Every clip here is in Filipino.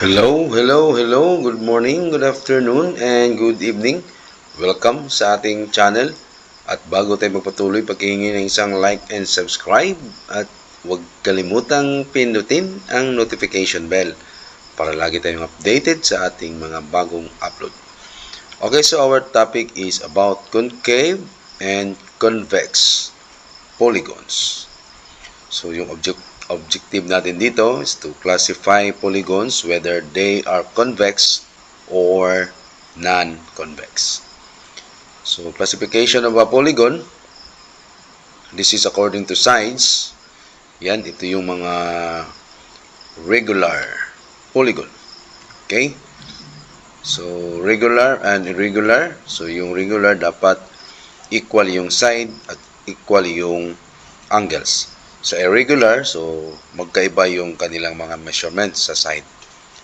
Hello. Good morning, good afternoon, and good evening. Welcome sa ating channel. At bago tayo magpatuloy, paghihingi ng isang like and subscribe. At huwag kalimutang pindutin ang notification bell para lagi tayong updated sa ating mga bagong upload. Okay, so our topic is about concave and convex polygons. So yung objective natin dito is to classify polygons whether they are convex or non-convex. So classification of a polygon, this is according to size. Yan, ito yung mga regular polygon. Okay? So regular and irregular. So yung regular dapat equal yung side at equal yung angles. Sa irregular, so magkaiba yung kanilang mga measurements sa side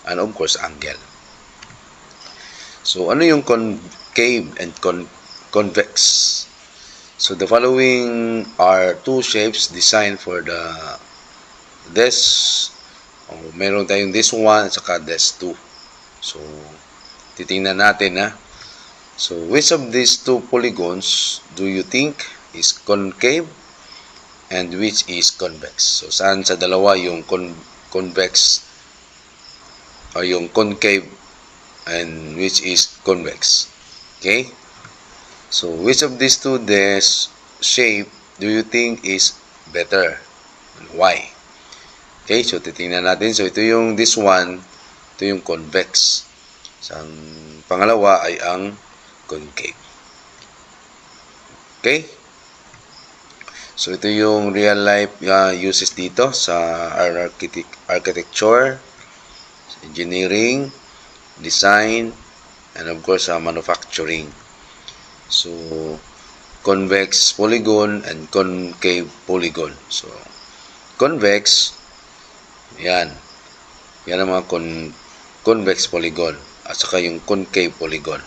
and of course angle. So ano yung concave and convex? So the following are two shapes designed for this. Meron tayong this one at saka this two. So titingnan natin ha. So which of these two polygons do you think is concave and which is convex? So saan sa dalawa yung convex o yung concave and which is convex? Okay? So which of these two shape do you think is better and why? Okay, so titingnan natin. So ito yung this one, ito yung convex. So ang pangalawa ay ang concave. Okay? So ito yung real life uses dito sa architecture, engineering, design, and of course manufacturing. So convex polygon and concave polygon. So convex, yan ang mga convex polygon at saka yung concave polygon.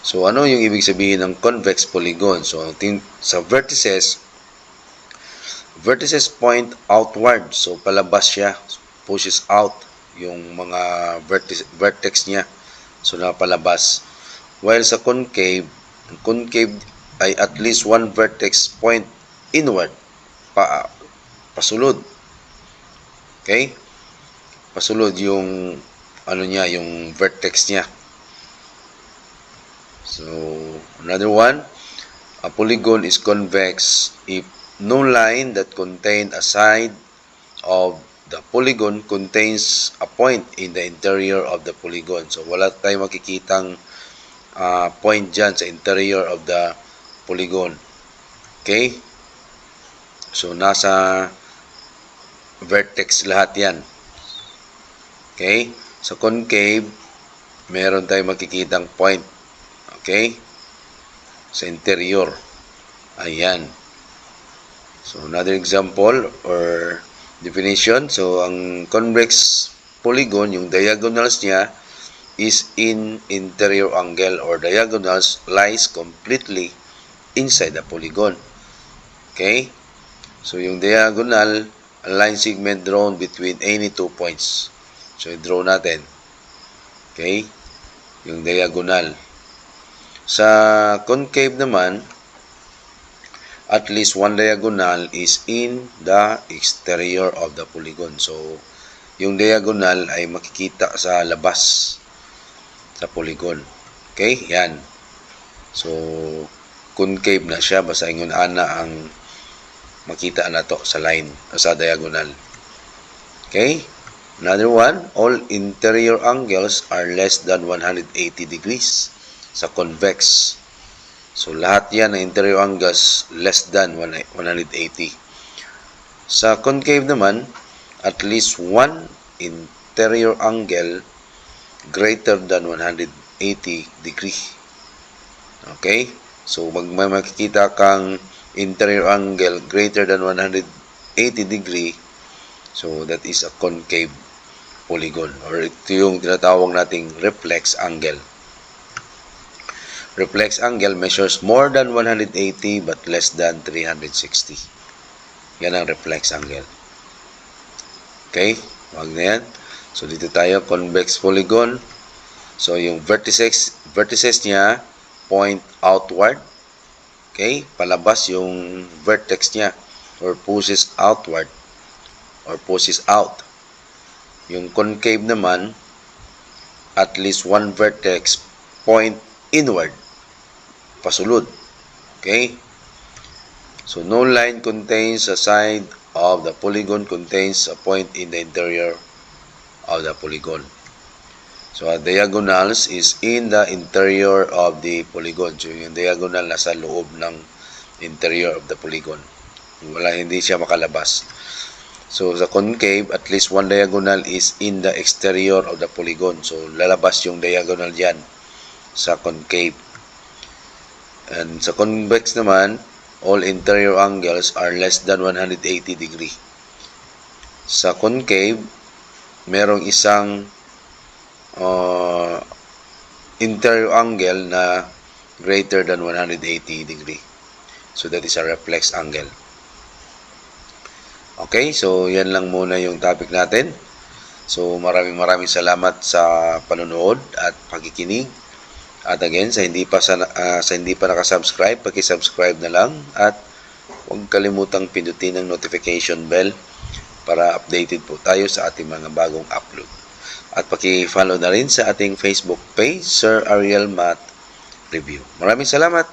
So ano yung ibig sabihin ng convex polygon? So sa vertices point outward. So palabas siya, pushes out yung mga vertex niya. So napalabas. While sa concave ay at least one vertex point inward, pasulod. Okay? Pasulod yung niya, yung vertex niya. So another one, a polygon is convex if no line that contains a side of the polygon contains a point in the interior of the polygon. So wala tayong makikitang point dyan sa interior of the polygon. Okay? So nasa vertex lahat yan. Okay? Sa concave, meron tayong makikitang point. Okay? Sa interior. Ayan. So another example or definition. So ang convex polygon, yung diagonals niya is in interior angle or diagonals lies completely inside the polygon. Okay? So yung diagonal, a line segment drawn between any two points. So i-draw natin. Okay? Yung diagonal. Sa concave naman, at least one diagonal is in the exterior of the polygon. So, yung diagonal ay makikita sa labas sa polygon. Okay? Yan. So, concave na siya. Basta ingon ana ang makita na to sa line o sa diagonal. Okay? Another one, all interior angles are less than 180 degrees sa convex. So, lahat yan ng interior angles less than 180. Sa concave naman, at least one interior angle greater than 180 degree. Okay? So, may makikita kang interior angle greater than 180 degree. So, that is a concave polygon. Or ito yung tinatawag nating reflex angle. Reflex angle measures more than 180 but less than 360. Yan ang reflex angle. Okay? Wag na yan. So, dito tayo, convex polygon. So, yung vertices niya, point outward. Okay? Palabas yung vertex niya or pushes outward or pushes out. Yung concave naman, at least one vertex point inward. Pasulod. Okay? So, no line contains a side of the polygon contains a point in the interior of the polygon. So, diagonals is in the interior of the polygon. So, yung diagonal nasa loob ng interior of the polygon. Hindi siya makalabas. So, sa concave, at least one diagonal is in the exterior of the polygon. So, lalabas yung diagonal dyan sa concave. And sa convex naman, all interior angles are less than 180 degree. Sa concave, merong isang interior angle na greater than 180 degree. So, that is a reflex angle. Okay, so yan lang muna yung topic natin. So, maraming salamat sa panonood at pakikinig. At again, sa hindi pa nakasubscribe, paki-subscribe na lang at huwag kalimutang pindutin ang notification bell para updated po tayo sa ating mga bagong upload. At paki-follow na rin sa ating Facebook page, Sir Ariel Math Review. Maraming salamat.